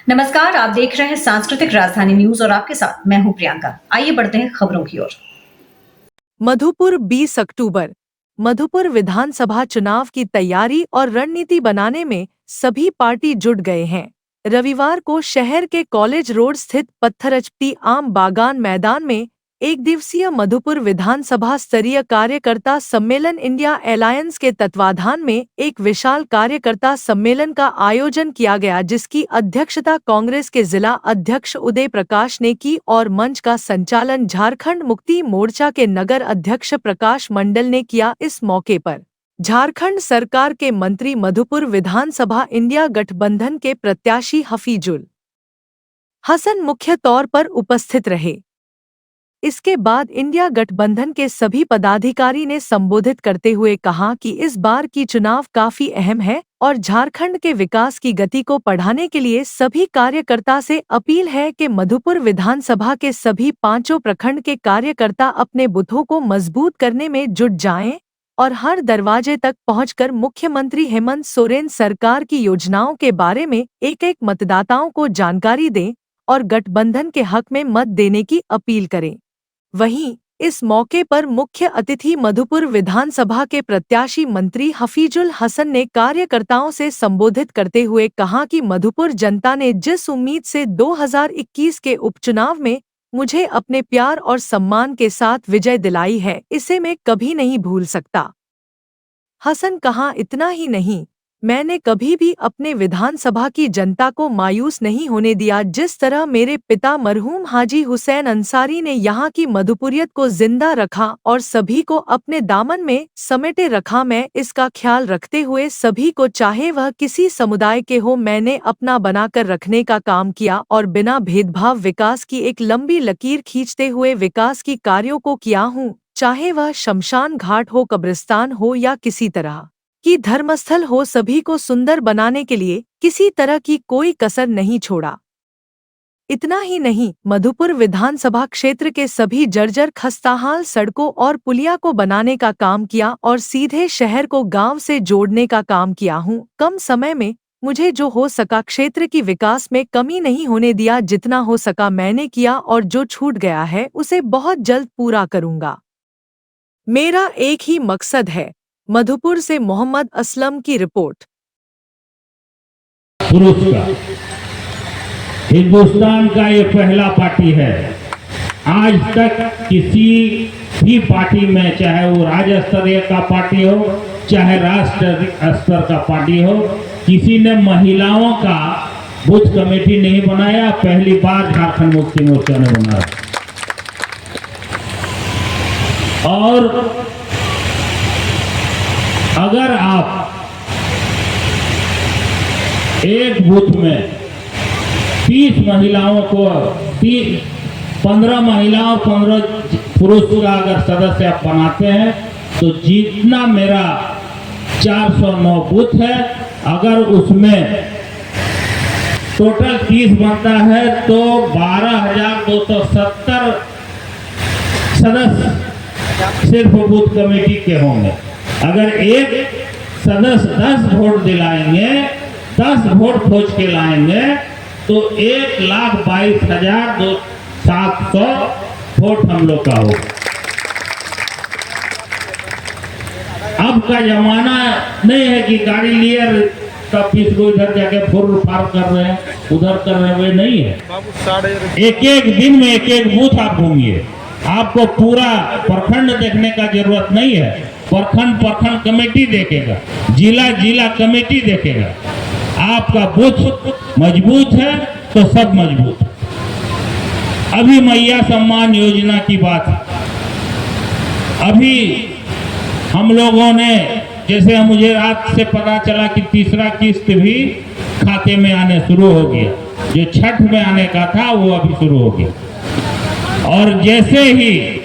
नमस्कार, आप देख रहे हैं सांस्कृतिक राजधानी न्यूज और आपके साथ मैं हूं प्रियंका। आइए बढ़ते हैं खबरों की ओर। मधुपुर 20 अक्टूबर। मधुपुर विधानसभा चुनाव की तैयारी और रणनीति बनाने में सभी पार्टी जुट गए हैं। रविवार को शहर के कॉलेज रोड स्थित पत्थरचट्टी आम बागान मैदान में एक दिवसीय मधुपुर विधानसभा स्तरीय कार्यकर्ता सम्मेलन इंडिया अलायंस के तत्वाधान में एक विशाल कार्यकर्ता सम्मेलन का आयोजन किया गया, जिसकी अध्यक्षता कांग्रेस के जिला अध्यक्ष उदय प्रकाश ने की और मंच का संचालन झारखंड मुक्ति मोर्चा के नगर अध्यक्ष प्रकाश मंडल ने किया। इस मौके पर झारखंड सरकार के मंत्री, मधुपुर विधानसभा इंडिया गठबंधन के प्रत्याशी हफीजुल हसन मुख्य तौर पर उपस्थित रहे। इसके बाद इंडिया गठबंधन के सभी पदाधिकारी ने संबोधित करते हुए कहा कि इस बार की चुनाव काफी अहम है और झारखंड के विकास की गति को बढ़ाने के लिए सभी कार्यकर्ता से अपील है कि मधुपुर विधानसभा के सभी 5 प्रखंड के कार्यकर्ता अपने बूथों को मजबूत करने में जुट जाएं और हर दरवाजे तक पहुंचकर मुख्यमंत्री हेमंत सोरेन सरकार की योजनाओं के बारे में एक मतदाताओं को जानकारी दें और गठबंधन के हक में मत देने की अपील करें। वहीं इस मौके पर मुख्य अतिथि मधुपुर विधानसभा के प्रत्याशी मंत्री हफीजुल हसन ने कार्यकर्ताओं से संबोधित करते हुए कहा कि मधुपुर जनता ने जिस उम्मीद से 2021 के उपचुनाव में मुझे अपने प्यार और सम्मान के साथ विजय दिलाई है, इसे मैं कभी नहीं भूल सकता। हसन कहा, इतना ही नहीं, मैंने कभी भी अपने विधानसभा की जनता को मायूस नहीं होने दिया। जिस तरह मेरे पिता मरहूम हाजी हुसैन अंसारी ने यहाँ की मधुपुरियत को जिंदा रखा और सभी को अपने दामन में समेटे रखा, मैं इसका ख्याल रखते हुए सभी को, चाहे वह किसी समुदाय के हो, मैंने अपना बनाकर रखने का काम किया और बिना भेदभाव विकास की एक लंबी लकीर खींचते हुए विकास की कार्यों को किया हूँ, चाहे वह शमशान घाट हो, कब्रिस्तान हो या किसी तरह की धर्मस्थल हो, सभी को सुंदर बनाने के लिए किसी तरह की कोई कसर नहीं छोड़ा। इतना ही नहीं, मधुपुर विधानसभा क्षेत्र के सभी जर्जर खस्ताहाल सड़कों और पुलिया को बनाने का काम किया और सीधे शहर को गांव से जोड़ने का काम किया हूँ। कम समय में मुझे जो हो सका क्षेत्र की विकास में कमी नहीं होने दिया, जितना हो सका मैंने किया और जो छूट गया है उसे बहुत जल्द पूरा करूंगा। मेरा एक ही मकसद है। मधुपुर से मोहम्मद असलम की रिपोर्ट। पुरस्कार हिंदुस्तान का ये पहला पार्टी है। आज तक किसी भी पार्टी में, चाहे वो राज्य स्तरीय का पार्टी हो चाहे राष्ट्रीय स्तर का पार्टी हो, किसी ने महिलाओं का बूथ कमेटी नहीं बनाया। पहली बार झारखंड मुक्ति मोर्चा ने बनाया। और अगर आप एक बूथ में 30 महिलाओं को 15 महिलाओं 15 पुरुष का अगर सदस्य आप बनाते हैं तो जितना मेरा 409 बूथ है, अगर उसमें टोटल 30 बनता है तो 12,270 सदस्य सिर्फ बूथ कमेटी के होंगे। अगर एक सदस्य 10 वोट दिलाएंगे, 10 वोट खोज के लाएंगे तो 1,22,700 वोट हम लोग का हो। अब का जमाना नहीं है कि गाड़ी लिए तब किसको इधर जाके फुर फार कर रहे हैं, उधर कर रहे हुए नहीं है। एक दिन में एक बूथ आप घूमिए, आपको पूरा प्रखंड देखने का जरूरत नहीं है। प्रखंड कमेटी देखेगा, जिला कमेटी देखेगा। आपका बूथ मजबूत है तो सब मजबूत है। अभी मैया सम्मान योजना की बात है। अभी हम लोगों ने, जैसे मुझे रात से पता चला कि तीसरा किस्त भी खाते में आने शुरू हो गया। जो छठ में आने का था वो अभी शुरू हो गया। और जैसे ही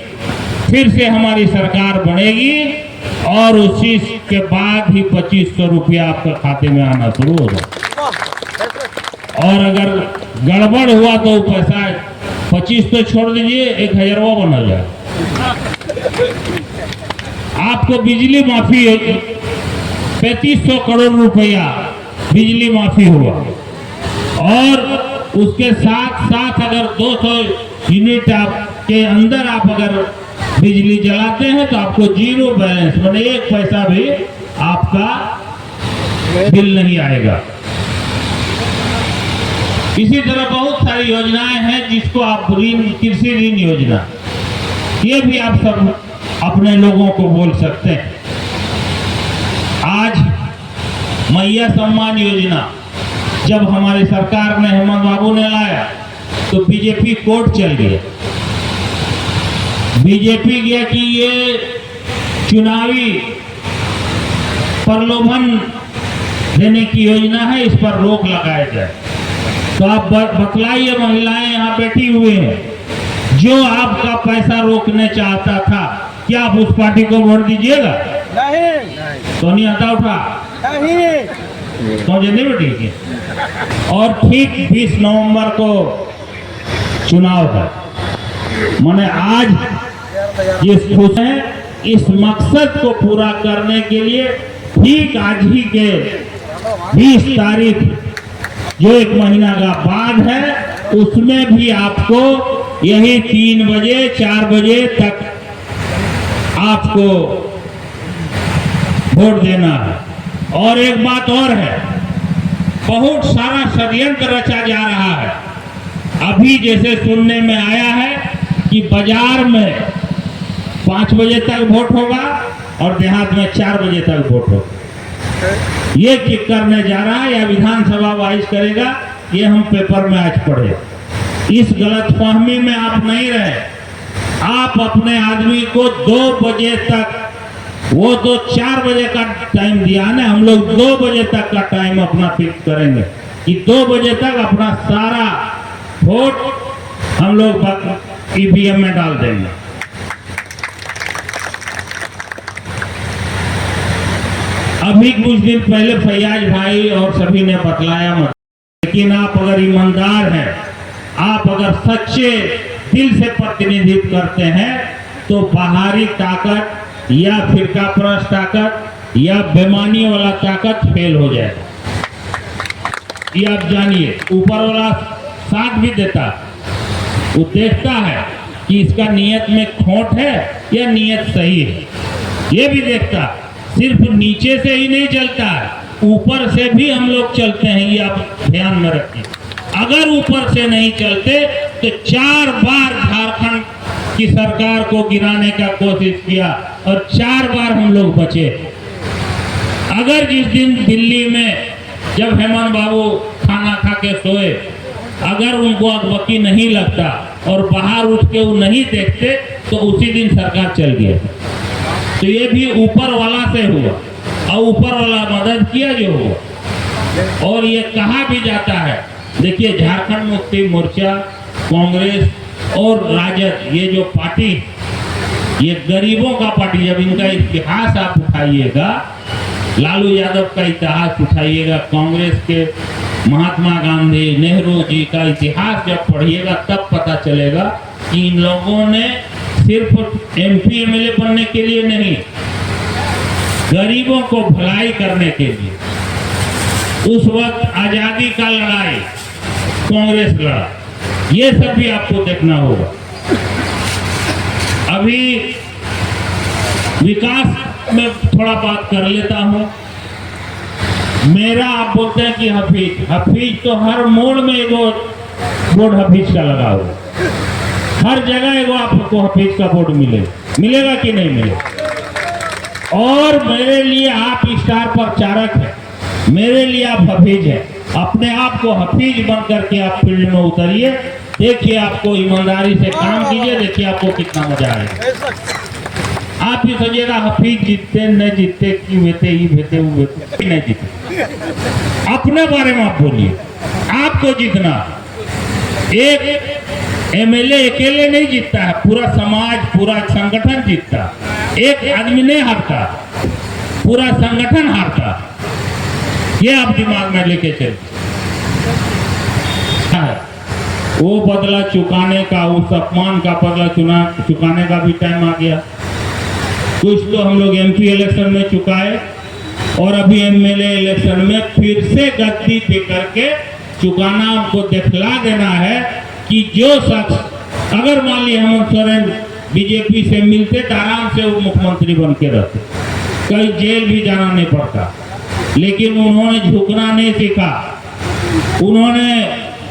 फिर से हमारी सरकार बनेगी और उसी के बाद ही 2500 रुपया आपके खाते में आना शुरू हो जाए। और अगर गड़बड़ हुआ तो पैसा 25 तो छोड़ दीजिए, 1000 बना जाए। आपको बिजली माफी 3500 करोड़ रुपया बिजली माफी हुआ। और उसके साथ साथ अगर 200 यूनिट आपके अंदर आप अगर बिजली जलाते हैं तो आपको जीरो बैलेंस, मतलब 1 पैसा भी आपका बिल नहीं आएगा। इसी तरह बहुत सारी योजनाएं हैं जिसको आप ऋण, कृषि ऋण योजना, ये भी आप सब अपने लोगों को बोल सकते हैं। आज मैया सम्मान योजना जब हमारी सरकार ने, हेमंत बाबू ने लाया तो बीजेपी कोर्ट चल गया। बीजेपी गया कि ये चुनावी प्रलोभन देने की योजना है, इस पर रोक लगाया जाए। तो आप बतलाइए, महिलाएं यहाँ बैठी हुई हैं, जो आपका पैसा रोकने चाहता था, क्या आप उस पार्टी को वोट दीजिएगा? नहीं। तो नहीं आता उठा नहीं। तो नहीं बैठी। और ठीक 20 नवंबर को चुनाव है। मैंने आज ये सोचा है, इस मकसद को पूरा करने के लिए ठीक आज ही के 20 तारीख, जो 1 महीना का बाद है, उसमें भी आपको यही 3 बजे 4 बजे तक आपको वोट देना है। और एक बात और है, बहुत सारा षड्यंत्र रचा जा रहा है। अभी जैसे सुनने में आया है कि बाजार में 5 बजे तक वोट होगा और देहात में 4 बजे तक वोट होगा। ये किक करने जा रहा है या विधानसभा वाइज करेगा, ये हम पेपर में आज पढ़े। इस गलतफहमी में आप नहीं रहे। आप अपने आदमी को 2 बजे तक, वो तो 4 बजे का टाइम दिया ना, हम लोग 2 बजे तक का टाइम अपना फिक्स करेंगे कि 2 बजे तक अपना सारा वोट हम लोग ईवीएम में डाल देंगे। अभी कुछ दिन पहले फैयाज भाई और सभी ने बतलाया मत, लेकिन आप अगर ईमानदार हैं, आप अगर सच्चे दिल से प्रतिनिधित्व करते हैं, तो बाहरी ताकत या फिरकापरस्त ताकत या बेईमानी वाला ताकत फेल हो जाएगा। ये आप जानिए। ऊपर वाला साथ भी देता, वो देखता है कि इसका नियत में खोट है या नियत सही है, ये भी देखता। सिर्फ नीचे से ही नहीं चलता है, ऊपर से भी हम लोग चलते हैं, ये आप ध्यान में रखिए। अगर ऊपर से नहीं चलते तो 4 बार झारखंड की सरकार को गिराने का कोशिश किया और 4 बार हम लोग बचे। अगर जिस दिन दिल्ली में जब हेमंत बाबू खाना खा के सोए, अगर उनको अगबकी नहीं लगता और बाहर उठ के वो नहीं देखते, तो उसी दिन सरकार चल गया। तो ये भी ऊपर वाला से हुआ और ऊपर वाला मदद किया जो हुआ। और ये कहा भी जाता है, देखिए झारखंड मुक्ति मोर्चा, कांग्रेस और राजद, ये जो पार्टी, ये गरीबों का पार्टी। जब इनका इतिहास आप उठाइएगा, लालू यादव का इतिहास उठाइएगा, कांग्रेस के महात्मा गांधी, नेहरू जी का इतिहास जब पढ़िएगा, तब पता चलेगा कि इन लोगों ने सिर्फ एमपी एमएलए बनने के लिए नहीं, गरीबों को भलाई करने के लिए। उस वक्त आजादी का लड़ाई कांग्रेस लड़ा, ये सब भी आपको देखना होगा। अभी विकास में थोड़ा बात कर लेता हूं। मेरा, आप बोलते हैं कि हफीज तो हर मोड़ में एगो बोर्ड हफीज का लगा हुआ, हर जगह एगो आपको हफीज का बोर्ड मिलेगा कि नहीं मिलेगा। और मेरे लिए आप स्टार प्रचारक हैं, मेरे लिए आप हफीज हैं। अपने आप को हफीज बन करके आप फील्ड में उतरिए, देखिए आपको ईमानदारी से काम कीजिए, देखिए आपको कितना मजा आएगा। आप भी सोचिएगा हफीज जीतते न जीतते, की वेते ही वेते वो वेते नहीं जीते। अपने बारे में आप बोलिए, आपको जीतना। एक एमएलए अकेले नहीं जीतता है, पूरा समाज, पूरा संगठन जीतता। एक आदमी नहीं हारता, पूरा संगठन हारता। ये आप दिमाग में लेके चलिए। वो बदला चुकाने का, उस अपमान का बदला चुकाने का भी टाइम आ गया। कुछ तो हम लोग एमपी इलेक्शन में चुकाए और अभी एमएलए इलेक्शन में फिर से गद्दी दे करके चुकाना, उनको दिखला देना है कि जो शख्स अगर मान ली हेमंत सोरेन बीजेपी से मिलते तो आराम से वो मुख्यमंत्री बन के रहते, कहीं जेल भी जाना नहीं पड़ता। लेकिन उन्होंने झुकना नहीं सीखा, उन्होंने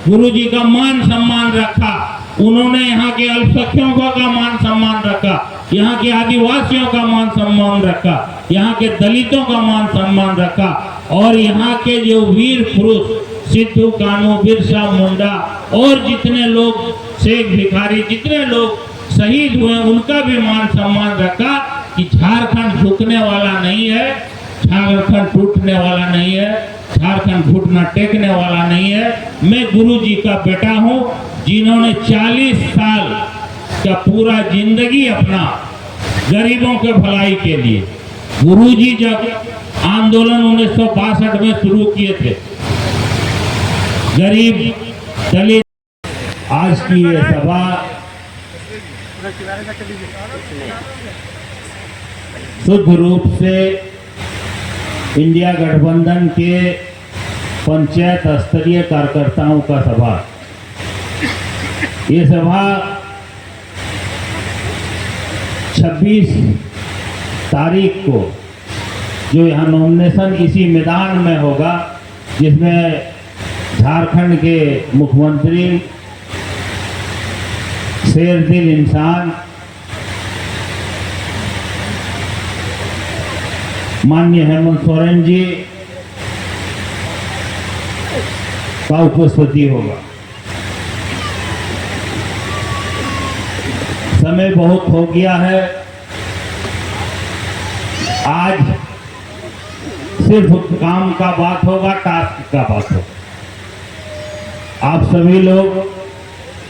गुरुजी का मान सम्मान रखा, उन्होंने यहाँ के अल्पसंख्यकों का मान सम्मान रखा, यहाँ के आदिवासियों का मान सम्मान रखा, यहाँ के दलितों का मान सम्मान रखा, और यहाँ के जो वीर पुरुष सिद्धू कान्हू, बिरसा मुंडा और जितने लोग शेख भिखारी, जितने लोग शहीद हुए उनका भी मान सम्मान रखा कि झारखंड झुकने वाला नहीं है, झारखंड टूटने वाला नहीं है, झारखंड घुटना टेकने वाला नहीं है। मैं गुरुजी का बेटा हूँ, जिन्होंने 40 साल का पूरा जिंदगी अपना गरीबों के भलाई के लिए, गुरुजी जब आंदोलन 1962 में शुरू किए थे, गरीब दलित, आज की ये सभा शुद्ध रूप से इंडिया गठबंधन के पंचायत स्तरीय कार्यकर्ताओं का सभा, ये सभा 26 तारीख को जो यहाँ नॉमिनेशन इसी मैदान में होगा, जिसमें झारखंड के मुख्यमंत्री शेरदिल इंसान माननीय हेमंत सोरेन जी का उपस्थिति होगा। समय बहुत हो गया है, आज सिर्फ काम का बात होगा, टास्क का बात होगा। आप सभी लोग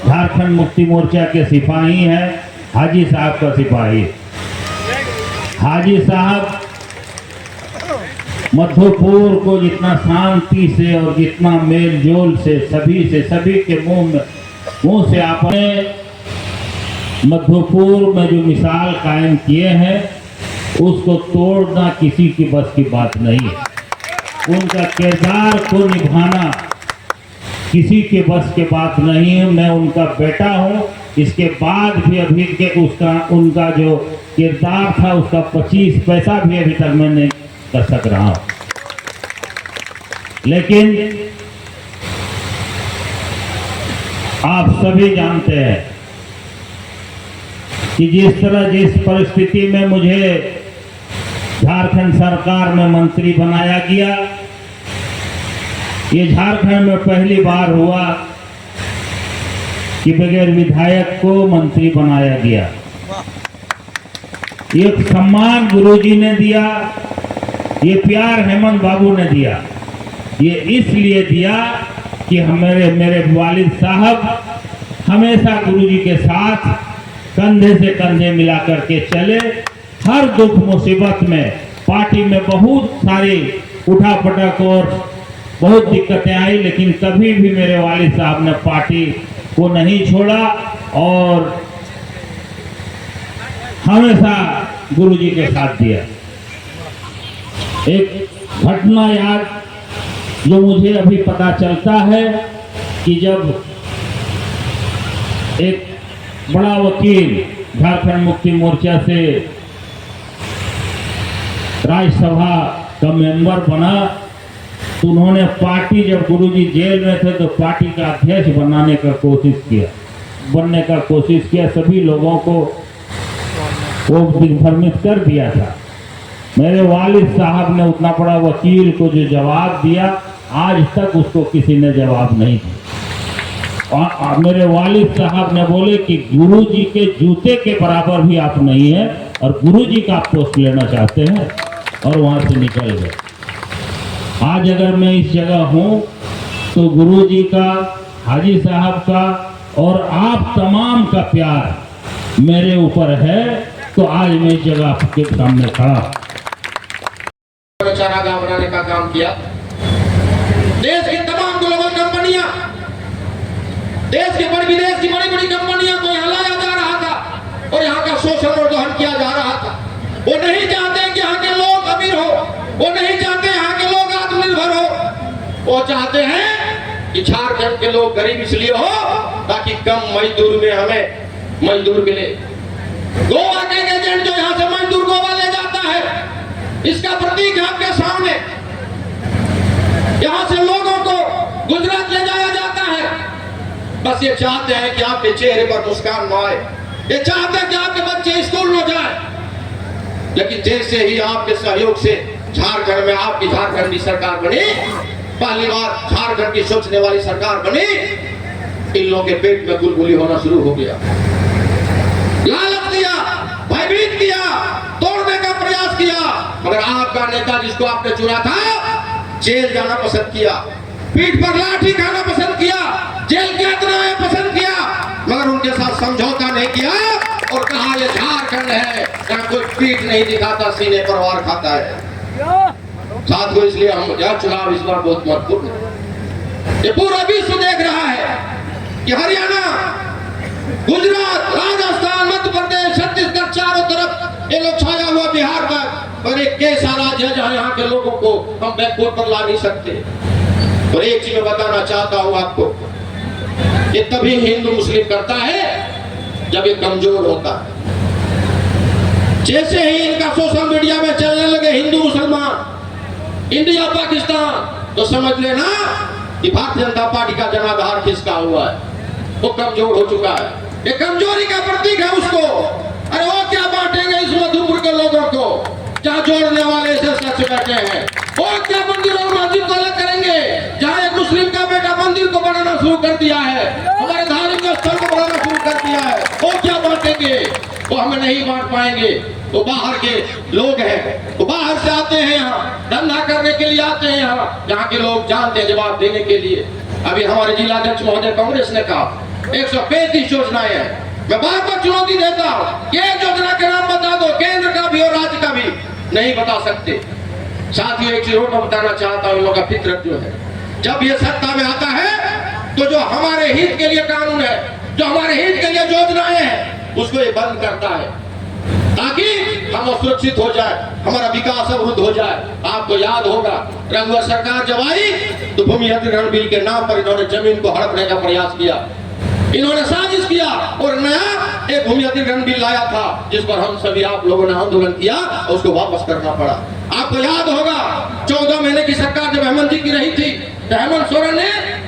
झारखंड मुक्ति मोर्चा के सिपाही हैं, हाजी साहब का सिपाही। हाजी साहब मधुपुर को जितना शांति से और जितना मेल जोल से सभी के मुंह से आपने मधुपुर में जो मिसाल कायम किए हैं, उसको तोड़ना किसी की बस की बात नहीं है। उनका किरदार को निभाना किसी के बस के बात नहीं है। मैं उनका बेटा हूँ, इसके बाद भी अभी के उनका जो किरदार था उसका 25 पैसा भी अभी तक मैं नहीं कर सक रहा हूँ। लेकिन आप सभी जानते हैं कि जिस परिस्थिति में मुझे झारखंड सरकार में मंत्री बनाया गया, ये झारखंड में पहली बार हुआ कि बगैर विधायक को मंत्री बनाया गया। ये सम्मान गुरुजी ने दिया, ये प्यार हेमंत बाबू ने दिया। ये इसलिए दिया कि मेरे वालिद साहब हमेशा गुरुजी के साथ कंधे से कंधे मिला करके चले। हर दुख मुसीबत में पार्टी में बहुत सारी उठापटक और बहुत दिक्कतें आई, लेकिन कभी भी मेरे वालिद साहब ने पार्टी को नहीं छोड़ा और हमेशा गुरुजी के साथ दिया। एक घटना याद जो मुझे अभी पता चलता है कि जब एक बड़ा वकील झारखंड मुक्ति मोर्चा से राज्यसभा का मेंबर बना, तो उन्होंने पार्टी, जब गुरुजी जेल में थे तो पार्टी का अध्यक्ष बनने का कोशिश किया। सभी लोगों को वो दिग्भ्रमित कर दिया था। मेरे वालिद साहब ने उतना बड़ा वकील को जो जवाब दिया, आज तक उसको किसी ने जवाब नहीं दिया। और मेरे वालिद साहब ने बोले कि गुरुजी के जूते के बराबर भी आप नहीं है और गुरुजी का आप पोस्ट लेना चाहते हैं, और वहां से निकल गए। आज अगर मैं इस जगह हूं तो गुरुजी का, हाजी साहब का और आप तमाम का प्यार मेरे ऊपर है, तो आज मैं इस जगह आपके सामने खड़ा। चारा गांव बनाने का काम किया। देश की तमाम ग्लोबल कंपनियां, देश के विदेश की बड़ी बड़ी कंपनियां को यहाँ लाया जा रहा था और यहाँ का शोषण और दोहन किया जा रहा था। वो नहीं चाहते कि यहाँ के लोग अमीर हो, वो नहीं चाहते यहाँ के लोग आत्मनिर्भर हो, वो चाहते हैं कि कि झारखंड के लोग गरीब इसलिए हो ताकि कम मजदूर में हमें मजदूर मिले। गोवा के एजेंट जो यहाँ से मजदूर गोवा ले जाता है, इसका प्रतीक है आपके सामने। यहाँ से लोगों को गुजरात ले जाया जाता है, बस ये चाहते हैं कि आपके चेहरे पर मुस्कान न आए, ये चाहते हैं कि आपके बच्चे स्कूल न जाए। लेकिन जैसे ही आपके सहयोग से झारखंड में आपकी झारखंड की सरकार बनी, पहली बार झारखंड की सोचने वाली सरकार बनी, इन लोगों के पेट में गुलगुली होना शुरू हो गया। लालच दिया, भयभीत किया, तोड़ने का प्रयास किया, मगर आपका नेता जिसको आपने चुना था जेल जाना पसंद किया, पीठ पर लाठी खाना पसंद किया, जेल कैद रहना पसंद किया, मगर उनके साथ समझौता नहीं किया और कहा ये झारखंड है जहां कोई पीठ नहीं दिखाता, सीने पर वार खाता है। साथियों, इसलिए हम यह चुनाव इस बार बहुत महत्वपूर्ण है। ये पूरा विश्व देख रहा है कि हरियाणा, गुजरात, राजस्थान, मध्य प्रदेश, छत्तीसगढ़, चारों तरफ ये लोग छाया हुआ बिहार पर एक कैसा राज्य है जहां यहाँ के लोगों को हम बैकवर्ड पर ला नहीं सकते। और एक चीज मैं बताना चाहता हूं आपको, ये तभी हिंदू मुस्लिम करता है जब ये कमजोर होता है। जैसे ही इनका सोशल मीडिया में चलने लगे हिंदू मुसलमान, इंडिया पाकिस्तान, तो समझ लेना कि भारतीय जनता पार्टी का जनाधार खिसका हुआ है, वो कमजोर हो चुका है। ये कमजोरी का प्रतीक है उसको। अरे वो क्या बांटेंगे इस मधुपुर के लोगों को जहाँ जोड़ने वाले ऐसे सच बैठे हैं? वो क्या मंदिर और मस्जिद को अलग करेंगे जहाँ एक मुस्लिम का बेटा मंदिर को बनाना शुरू कर दिया है, हमारे धार्मिक स्थल को बनाना शुरू कर दिया है? वो क्या बांटेंगे? वो हमें नहीं बांट पाएंगे। वो बाहर के लोग हैं, वो बाहर से आते हैं, यहाँ धंधा करने के लिए आते हैं, यहाँ के लोग जानते हैं जवाब देने के लिए। अभी हमारे जिला अध्यक्ष महोदय कांग्रेस ने कहा 135 योजनाएं हैं। मैं बार बार चुनौती देता हूँ कि एक योजना के नाम बता दो, केंद्र का भी और राज्य का भी। नहीं बता सकते। साथियों, एक चीज और मैं बताना चाहता हूँ, इन लोगों का फितरत जो है, जब ये सत्ता में आता है तो जो हमारे हित के लिए कानून है, जो हमारे हित के लिए योजनाएं हैं, उसको ये बंद करता है ताकि हम सुरक्षित हो जाए, हमारा विकास अवरुद्ध हो जाए। आपको याद होगा रघुवर सरकार जब आई तो भूमि अधिग्रहण बिल के नाम पर इन्होंने जमीन को हड़पने का प्रयास किया, इन्होंने साजिश किया और नया एक भूमि अधिग्रहण बिल लाया था जिस पर हम सभी आप लोगों ने आंदोलन किया और उसको वापस करना पड़ा। आपको याद होगा 14 महीने की सरकार जब हेमंत जी की रही थी तो हेमंत सोरेन ने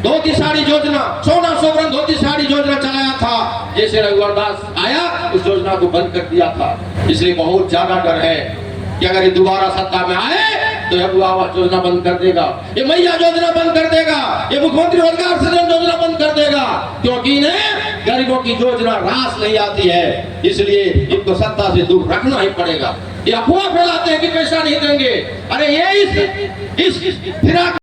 धोती साड़ी योजना, सोना सोवरन धोती साड़ी योजना चलाया था। जैसे रघुवर दास आया उस योजना को बंद कर दिया था। इसलिए बहुत ज्यादा डर है कि अगर ये दोबारा सत्ता में आए तो यह आवास योजना बंद कर देगा, ये मैया योजना बंद कर देगा, ये मुख्यमंत्री रोजगार सृजन योजना बंद कर देगा, क्योंककि इन्हें गरीबों की योजना रास नहीं आती है। इसलिए इनको सत्ता से दूर रखना ही पड़ेगा। ये अफवाह फैलाते हैं कि पैसा नहीं देंगे। अरे ये इस फिराक